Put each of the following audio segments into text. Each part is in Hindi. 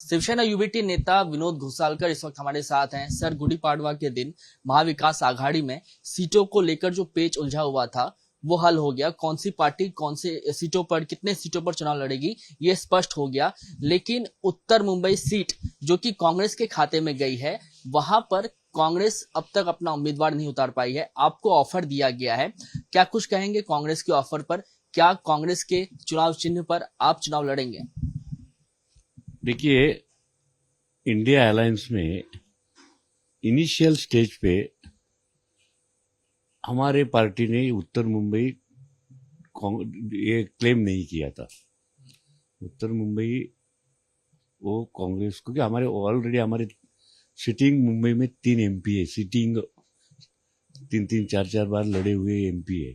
शिवसेना यूबीटी नेता विनोद घोसालकर इस वक्त हमारे साथ हैं। सर, गुड़ी पाड़वा के दिन महाविकास आघाड़ी में सीटों को लेकर जो पेच उलझा हुआ था वो हल हो गया। कौन सी पार्टी कौन से सीटों पर, कितने सीटों पर चुनाव लड़ेगी ये स्पष्ट हो गया। लेकिन उत्तर मुंबई सीट जो कि कांग्रेस के खाते में गई है, वहां पर कांग्रेस अब तक अपना उम्मीदवार नहीं उतार पाई है। आपको ऑफर दिया गया है, क्या कुछ कहेंगे कांग्रेस के ऑफर पर? क्या कांग्रेस के चुनाव चिन्ह पर आप चुनाव लड़ेंगे? देखिए, इंडिया अलायंस में इनिशियल स्टेज पे हमारे पार्टी ने उत्तर मुंबई ये क्लेम नहीं किया था। उत्तर मुंबई वो कांग्रेस, क्योंकि हमारे ऑलरेडी हमारे सिटिंग मुंबई में 3 एमपी है। सिटिंग 3-4 बार लड़े हुए एमपी है।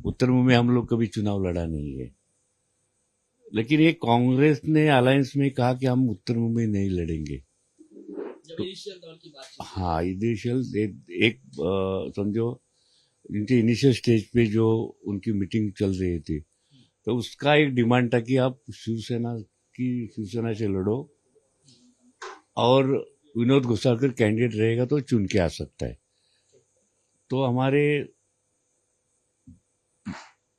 उत्तर मुंबई हम लोग कभी चुनाव लड़ा नहीं है। लेकिन ये कांग्रेस ने अलायंस में कहा कि हम उत्तर मुंबई नहीं लड़ेंगे। जब इनिशियल दौर की बात हाँ, इनिशियल एक समझो इनके इनिशियल स्टेज पे जो उनकी मीटिंग चल रही थी, तो उसका एक डिमांड था कि आप शिवसेना से लड़ो और विनोद घोसालकर कैंडिडेट रहेगा तो चुन के आ सकता है। तो हमारे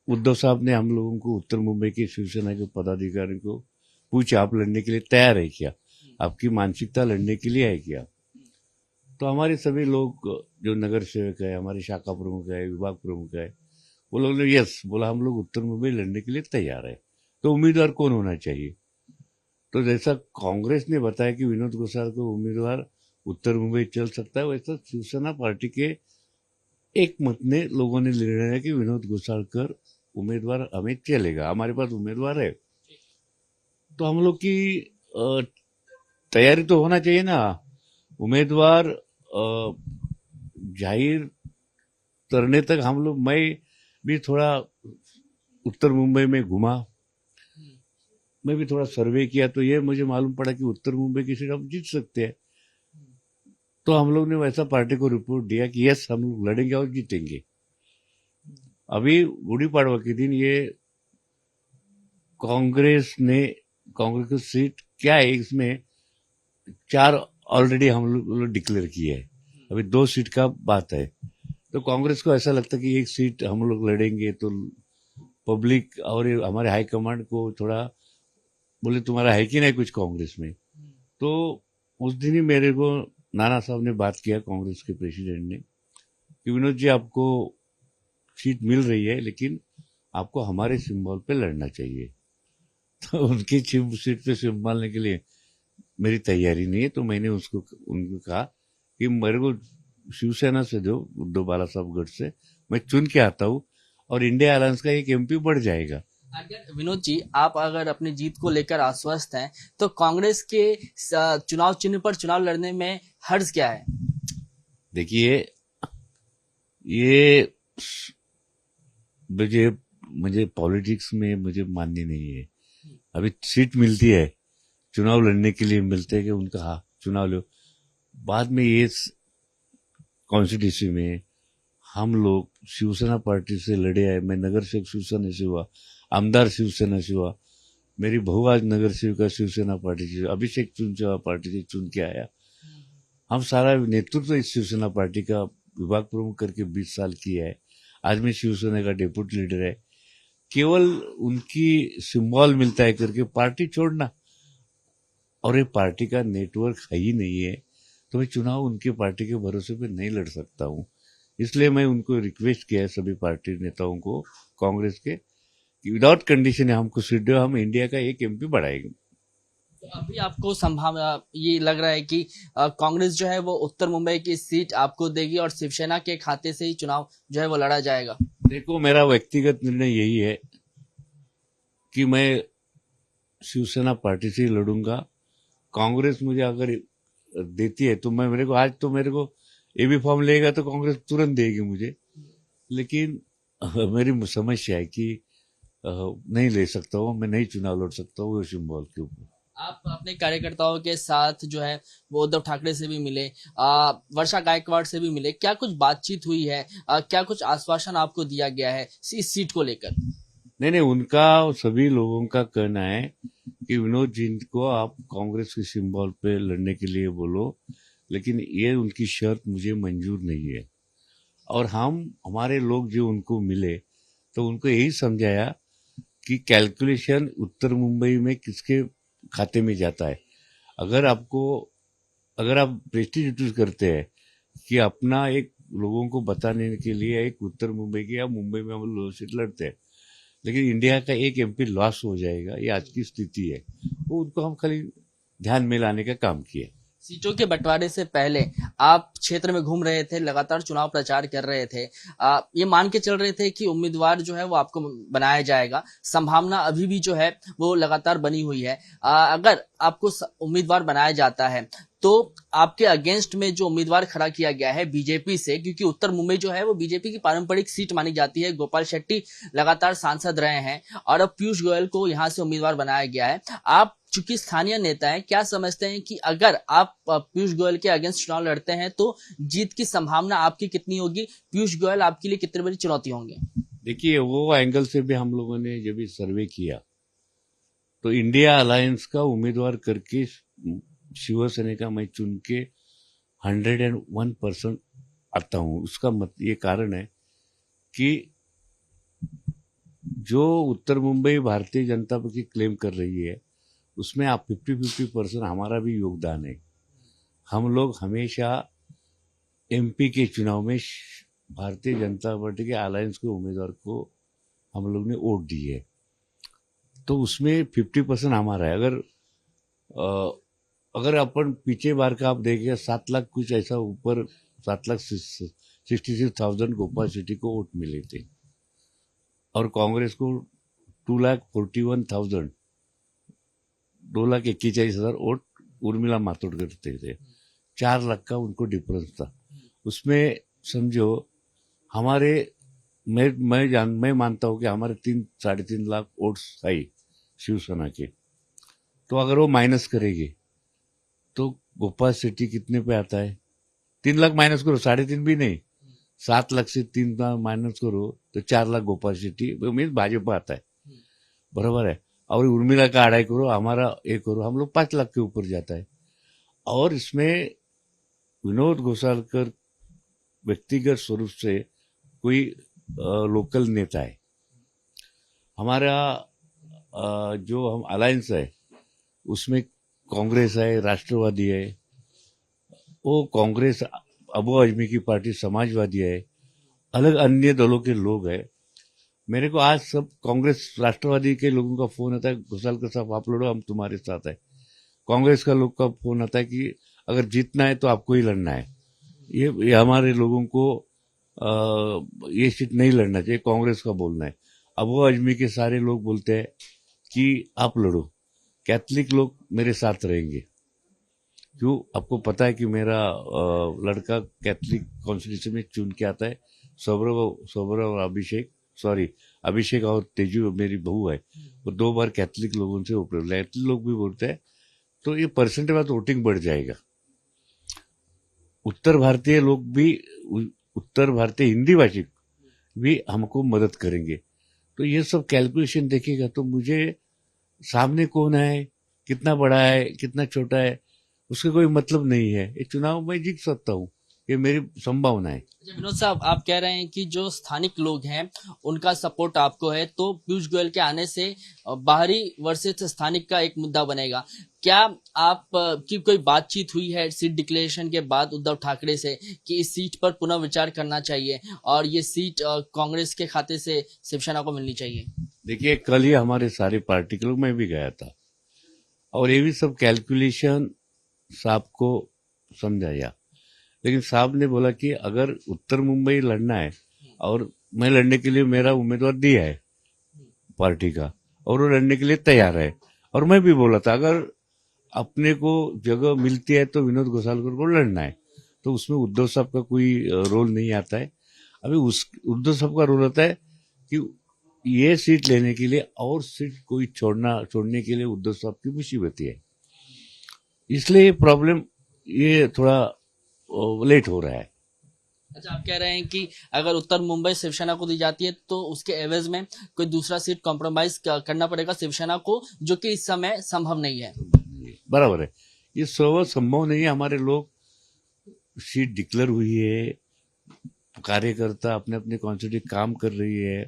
उद्धव साहब ने हम लोगों को, उत्तर मुंबई के शिवसेना के पदाधिकारी को पूछा, आप लड़ने के लिए तैयार है क्या? आपकी मानसिकता लड़ने के लिए है क्या? तो हमारे सभी लोग जो नगर सेवक है, हमारे शाखा प्रमुख है, विभाग प्रमुख है, वो लोग ने यस बोला, हम लोग उत्तर मुंबई लड़ने के लिए तैयार है। तो उम्मीदवार कौन होना चाहिए? तो जैसा कांग्रेस ने बताया कि विनोद घोसालकर उम्मीदवार उत्तर मुंबई चल सकता है, वैसा शिवसेना पार्टी के एक मत ने लोगों ने निर्णय है कि विनोद घोसालकर उम्मीदवार हमें चलेगा, हमारे पास उम्मीदवार है। तो हम लोग की तैयारी तो होना चाहिए ना। उम्मीदवार जाहिर करने तक हम लोग, मैं भी थोड़ा उत्तर मुंबई में घुमा, मैं भी थोड़ा सर्वे किया, तो ये मुझे मालूम पड़ा कि उत्तर मुंबई की सीट हम जीत सकते हैं। तो हम लोग ने वैसा पार्टी को रिपोर्ट दिया कि यस, हम लोग लड़ेंगे और जीतेंगे। अभी गुड़ी पाड़वा के दिन ये कांग्रेस की सीट क्या है, इसमें 4 ऑलरेडी हम लोग डिक्लेयर किए है। अभी 2 सीट का बात है। तो कांग्रेस को ऐसा लगता है कि एक सीट हम लोग लड़ेंगे तो पब्लिक और हमारे हाईकमांड को थोड़ा बोले, तुम्हारा है कि नहीं कुछ कांग्रेस में। तो उस दिन ही मेरे को नाना साहब ने बात किया, कांग्रेस के प्रेसिडेंट ने, कि विनोद जी, आपको सीट मिल रही है लेकिन आपको हमारे सिंबल पे लड़ना चाहिए। तो उनकी सीट पे संभालने के लिए मेरी तैयारी नहीं है। तो मैंने उनको कहा कि मेरे को शिवसेना से दो, उद्धव बाला साहब गढ़ से, मैं चुन के आता हूँ और इंडिया अलायंस का एक एमपी बढ़ जाएगा। अगर विनोद जी, आप अगर अपनी जीत को लेकर आश्वस्त हैं, तो कांग्रेस के चुनाव चिन्ह पर चुनाव लड़ने में हर्ज क्या है? देखिए, ये मुझे पॉलिटिक्स में मुझे माननी नहीं है। अभी सीट मिलती है, चुनाव लड़ने के लिए मिलते हैं कि उनका हाँ चुनाव लो। बाद में ये कॉन्स्टिट्यूंसी में हम लोग शिवसेना पार्टी से लड़े आए। मैं नगर सेवक शिवसेना से हुआ, आमदार शिवसेना से हुआ, मेरी बहू आज नगर सेविका शिवसेना पार्टी से, अभिषेक चुनचेवा पार्टी से चुन के आया। हम सारा नेतृत्व इस शिवसेना पार्टी का विभाग प्रमुख करके 20 साल किया है। आज मैं शिवसेना का डेप्यूटी लीडर है। केवल उनकी सिंबल मिलता है करके पार्टी छोड़ना, और ये पार्टी का नेटवर्क है ही नहीं है, तो मैं चुनाव उनकी पार्टी के भरोसे पे नहीं लड़ सकता हूँ। इसलिए मैं उनको रिक्वेस्ट किया है, सभी पार्टी नेताओं को, कांग्रेस के, कि विदाउट कंडीशन हमको सीट दो, हम इंडिया का एक एमपी बढ़ाएंगे। तो अभी आपको संभावना ये लग रहा है कि कांग्रेस जो है वो उत्तर मुंबई की सीट आपको देगी और शिवसेना के खाते से ही चुनाव जो है वो लड़ा जाएगा? देखो, मेरा व्यक्तिगत निर्णय यही है कि मैं शिवसेना पार्टी से ही लड़ूंगा। कांग्रेस मुझे अगर देती है तो मेरे को एबी फॉर्म लेगा तो कांग्रेस तुरंत देगी मुझे। लेकिन मेरी समस्या है कि नहीं ले सकता हूँ, मैं नहीं चुनाव लड़ सकता हूँ सिंबल के ऊपर। आप अपने कार्यकर्ताओं के साथ जो है वो उद्धव ठाकरे से भी मिले, वर्षा गायकवाड़ से भी मिले, क्या कुछ बातचीत हुई है? क्या कुछ आश्वासन आपको दिया गया है इस सीट को लेकर? नहीं नहीं, उनका सभी लोगों का कहना है कि विनोद जी को आप कांग्रेस के सिंबल पे लड़ने के लिए बोलो, लेकिन ये उनकी शर्त मुझे मंजूर नहीं है। और हम हमारे लोग जो उनको मिले तो उनको यही समझाया कि कैलकुलेशन उत्तर मुंबई में किसके खाते में जाता है। अगर आपको अगर आप प्रेस्टिज करते हैं कि अपना एक लोगों को बताने के लिए एक उत्तर मुंबई की या मुंबई में हम लोग सीट लड़ते हैं, लेकिन इंडिया का एक एमपी लॉस हो जाएगा, ये आज की स्थिति है, वो उनको हम खाली ध्यान में लाने का काम किए। सीटों के बंटवारे से पहले आप क्षेत्र में घूम रहे थे, लगातार चुनाव प्रचार कर रहे थे, ये मान के चल रहे थे कि उम्मीदवार जो है वो आपको बनाया जाएगा। संभावना अभी भी जो है वो लगातार बनी हुई है। अगर आपको उम्मीदवार बनाया जाता है तो आपके अगेंस्ट में जो उम्मीदवार खड़ा किया गया है बीजेपी से, क्योंकि उत्तर मुंबई जो है वो बीजेपी की पारंपरिक सीट मानी जाती है, गोपाल शेट्टी लगातार सांसद रहे हैं और अब पीयूष गोयल को यहां से उम्मीदवार बनाया गया है। आप चूंकि स्थानीय नेता हैं, क्या समझते हैं कि अगर आप पीयूष गोयल के अगेंस्ट चुनाव लड़ते हैं तो जीत की संभावना आपकी कितनी होगी? पीयूष गोयल आपके लिए कितनी बड़ी चुनौती होंगे? देखिए, वो एंगल से भी हम लोगों ने जब भी सर्वे किया तो इंडिया अलायंस का उम्मीदवार करके शिवसेना का मैं चुन के 101% आता हूं। उसका ये कारण है कि जो उत्तर मुंबई भारतीय जनता पार्टी क्लेम कर रही है उसमें आप 50-50% हमारा भी योगदान है। हम लोग हमेशा एमपी के चुनाव में भारतीय जनता पार्टी के अलायंस के उम्मीदवार को हम लोग ने वोट दी है, तो उसमें 50% हमारा है। अगर अपन पीछे बार का आप देखिए 7 लाख कुछ ऐसा ऊपर 7,66,000 गोपाल शेट्टी को वोट मिले थे और कांग्रेस को 2,41,000 2,41,000 वोट उर्मिला मातोड़ करते थे। 4 लाख का उनको डिफरेंस था। उसमें समझो हमारे मैं मानता हूं कि हमारे 3-3.5 लाख वोट्स आई शिवसेना के, तो अगर वो माइनस करेंगे तो गोपाल शेट्टी कितने पे आता है? 3 लाख माइनस करो, 3.5 भी नहीं, 7 लाख से 3 लाख माइनस करो तो 4 लाख गोपाल शेट्टी मीन भाजपा आता है, बराबर है। और उर्मिला का 2.5 करो, हमारा 1 करो, हम लोग 5 लाख के ऊपर जाता है। और इसमें विनोद घोसालकर व्यक्तिगत स्वरूप से कोई लोकल नेता है। हमारा जो हम अलायंस है उसमें कांग्रेस है, राष्ट्रवादी है, वो कांग्रेस अबू आजमी की पार्टी समाजवादी है, अलग अन्य दलों के लोग हैं। मेरे को आज सब कांग्रेस राष्ट्रवादी के लोगों का फोन आता है, घोसालकर साहब आप लड़ो, हम तुम्हारे साथ है। कांग्रेस का लोग का फोन आता है कि अगर जीतना है तो आपको ही लड़ना है। ये हमारे लोगों को ये सीट नहीं लड़ना चाहिए, कांग्रेस का बोलना है। अबू आजमी के सारे लोग बोलते हैं कि आप लड़ो, कैथलिक लोग मेरे साथ रहेंगे। क्यों? आपको पता है कि मेरा लड़का कैथलिक कॉन्स्टिट्यूशन में चुन के आता है। सौरभ और अभिषेक और तेजू मेरी बहू है, वो 2 बार कैथलिक लोगों से ऊपर, कैथलिक लोग भी बोलते हैं, तो ये परसेंटेज बाद वोटिंग बढ़ जाएगा। उत्तर भारतीय लोग भी, उत्तर भारतीय हिंदी भाषी भी हमको मदद करेंगे। तो ये सब कैलकुलेशन देखेगा तो मुझे सामने कौन है, कितना बड़ा है, कितना छोटा है, उसका कोई मतलब नहीं है। ये चुनाव मैं जीत सकता हूँ, ये मेरी संभावना है। विनोद साहब, आप कह रहे हैं कि जो स्थानिक लोग हैं उनका सपोर्ट आपको है, तो पीयूष गोयल के आने से बाहरी वर्सेस स्थानिक का एक मुद्दा बनेगा। क्या आप की कोई बातचीत हुई है सीट डिक्लेरेशन के बाद उद्धव ठाकरे से कि इस सीट पर पुनः विचार करना चाहिए और ये सीट कांग्रेस के खाते से शिवसेना को मिलनी चाहिए? देखिए, कल ही हमारे सारे पार्टी के लोग, मैं भी गया था और ये भी सब कैलकुलेशन साहब को समझाया, लेकिन साहब ने बोला कि अगर उत्तर मुंबई लड़ना है और मैं लड़ने के लिए मेरा उम्मीदवार दिया है पार्टी का और वो लड़ने के लिए तैयार है, और मैं भी बोला था अगर अपने को जगह मिलती है तो विनोद घोसालकर को लड़ना है, तो उसमें उद्धव साहब का कोई रोल नहीं आता है। अभी उद्धव साहब का रोल आता है कि ये सीट लेने के लिए और सीट कोई छोड़ने के लिए उद्धव साहब की मुसीबत है, इसलिए प्रॉब्लम ये थोड़ा लेट हो रहा है। अच्छा, आप कह रहे हैं कि अगर उत्तर मुंबई शिवसेना को दी जाती है तो उसके एवज में कोई दूसरा सीट कॉम्प्रोमाइज करना पड़ेगा शिवसेना को, जो कि इस समय संभव नहीं है। बराबर है, ये संभव नहीं है। हमारे लोग सीट डिक्लेयर हुई है, कार्यकर्ता अपने अपने कॉन्स्टिट्यूंसी काम कर रही है,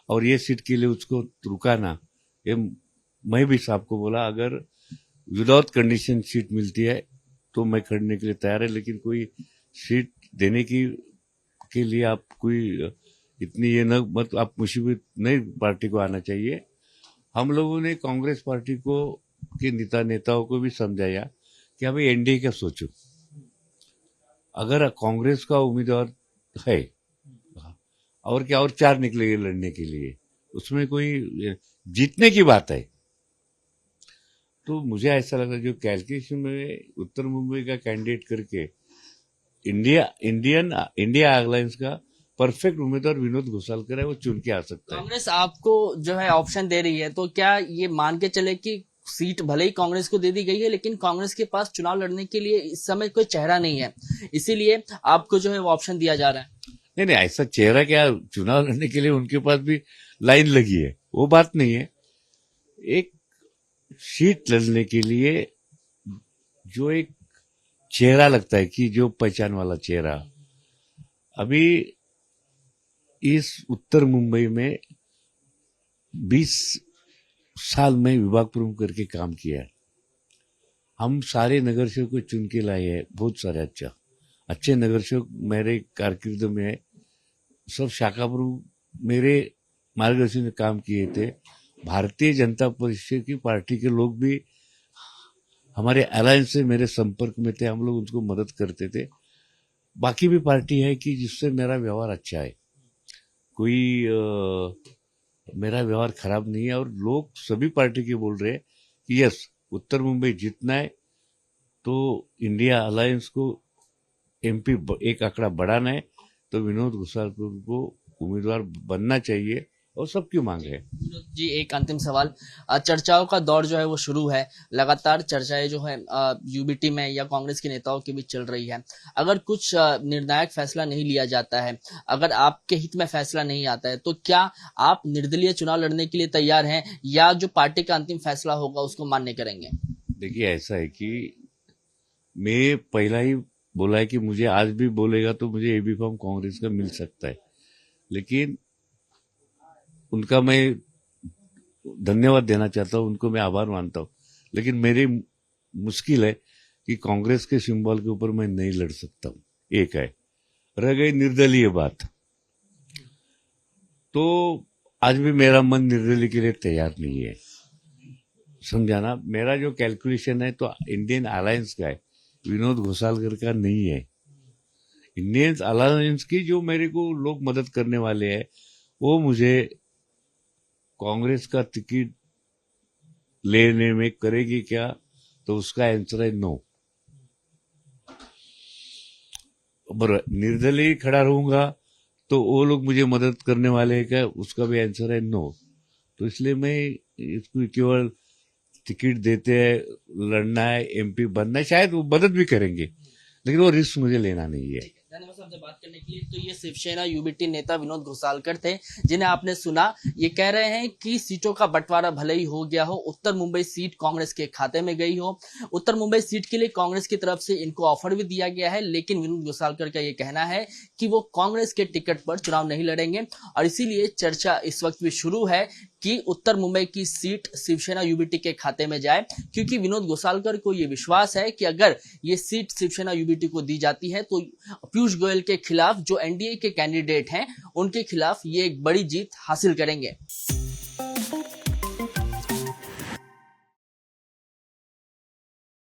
और ये सीट के लिए उसको रुकाना, ये मैं भी साहब को बोला अगर विदाउट कंडीशन सीट मिलती है तो मैं खड़ने के लिए तैयार है, लेकिन कोई सीट देने के लिए आप कोई इतनी ये न मत आप मुसीबत नहीं पार्टी को आना चाहिए। हम लोगों ने कांग्रेस पार्टी को के नेताओं को भी समझाया कि अभी एनडीए का सोचो, अगर कांग्रेस का उम्मीदवार है और क्या और 4 निकलेंगे लड़ने के लिए, उसमें कोई जीतने की बात है। तो मुझे ऐसा लगा जो कैलकुलेशन में उत्तर मुंबई का कैंडिडेट करके इंडिया अलायंस का परफेक्ट उम्मीदवार विनोद घोसालकर है, वो चुन के आ सकता है। कांग्रेस आपको जो है ऑप्शन दे रही है, तो क्या ये मान के चले कि सीट भले ही कांग्रेस को दे दी गई है, लेकिन कांग्रेस के पास चुनाव लड़ने के लिए इस समय कोई चेहरा नहीं है, इसीलिए आपको जो है वो ऑप्शन दिया जा रहा है? नहीं, ऐसा चेहरा क्या, चुनाव लड़ने के लिए उनके पास भी लाइन लगी है, वो बात नहीं है। एक सीट लड़ने के लिए जो एक चेहरा लगता है कि जो पहचान वाला चेहरा, अभी इस उत्तर मुंबई में 20 साल में विभाग प्रमुख करके काम किया है। हम सारे नगर सेवक को चुन के लाए हैं, बहुत सारे अच्छे नगर सेवक मेरे कारकिर्द में सब शाखा प्रमुख मेरे मार्गदर्शन में काम किए थे। भारतीय जनता परिषद की पार्टी के लोग भी हमारे अलायंस से मेरे संपर्क में थे, हम लोग उनको मदद करते थे। बाकी भी पार्टी है कि जिससे मेरा व्यवहार अच्छा है, कोई मेरा व्यवहार खराब नहीं है, और लोग सभी पार्टी के बोल रहे हैं कि यस उत्तर मुंबई जीतना है तो इंडिया अलायंस को एमपी एक आंकड़ा बढ़ाना है, तो विनोद घोसालकर को उम्मीदवार बनना चाहिए, और सबकी मांग है। विनोद जी, एक अंतिम सवाल, चर्चाओं का दौर जो है वो शुरू है, लगातार चर्चाएं जो है यूबीटी में या कांग्रेस के नेताओं के बीच चल रही है। अगर कुछ निर्णायक फैसला नहीं लिया जाता है, अगर आपके हित में फैसला नहीं आता है, तो क्या आप निर्दलीय चुनाव लड़ने के लिए तैयार हैं, या जो पार्टी का अंतिम फैसला होगा उसको मान्य करेंगे? देखिए, ऐसा है कि मैं पहला ही बोला है कि मुझे आज भी बोलेगा तो मुझे एबी फॉर्म कांग्रेस का मिल सकता है, लेकिन उनका मैं धन्यवाद देना चाहता हूं, उनको मैं आभार मानता हूं, लेकिन मेरी मुश्किल है कि कांग्रेस के सिंबल के ऊपर मैं नहीं लड़ सकता हूं। एक है, रह गई निर्दलीय बात, तो आज भी मेरा मन निर्दलीय के लिए तैयार नहीं है, समझाना। मेरा जो कैलकुलेशन है तो इंडियन अलायंस का है, विनोद घोसालकर का नहीं है। इंडियन अलायंस की जो मेरे को लोग मदद करने वाले हैं, वो मुझे कांग्रेस का टिकट लेने में करेगी क्या, तो उसका आंसर है नो। बराबर, निर्दलीय खड़ा रहूंगा तो वो लोग मुझे मदद करने वाले हैं क्या, उसका भी आंसर है नो। तो इसलिए मैं इसको केवल टिकट देते हैं, लड़ना है, एमपी बनना है, शायद वो मदद भी करेंगे, लेकिन वो रिस्क मुझे लेना नहीं है। धन्यवाद साहब बात करने के लिए। तो ये शिवसेना यूबीटी नेता विनोद घोसालकर थे, जिन्हें आपने सुना। ये कह रहे हैं कि सीटों का बंटवारा भले ही हो गया हो, उत्तर मुंबई सीट कांग्रेस के खाते में गई हो, उत्तर मुंबई सीट के लिए कांग्रेस की तरफ से इनको ऑफर भी दिया गया है, लेकिन विनोद घोसालकर का ये कहना है कि वो कांग्रेस के टिकट पर चुनाव नहीं लड़ेंगे, और इसीलिए चर्चा इस वक्त भी शुरू है कि उत्तर मुंबई की सीट शिवसेना यूबीटी के खाते में जाए, क्योंकि विनोद घोसालकर को यह विश्वास है कि अगर ये सीट शिवसेना यूबीटी को दी जाती है तो पीयूष गोयल के खिलाफ जो एनडीए के कैंडिडेट हैं उनके खिलाफ ये एक बड़ी जीत हासिल करेंगे।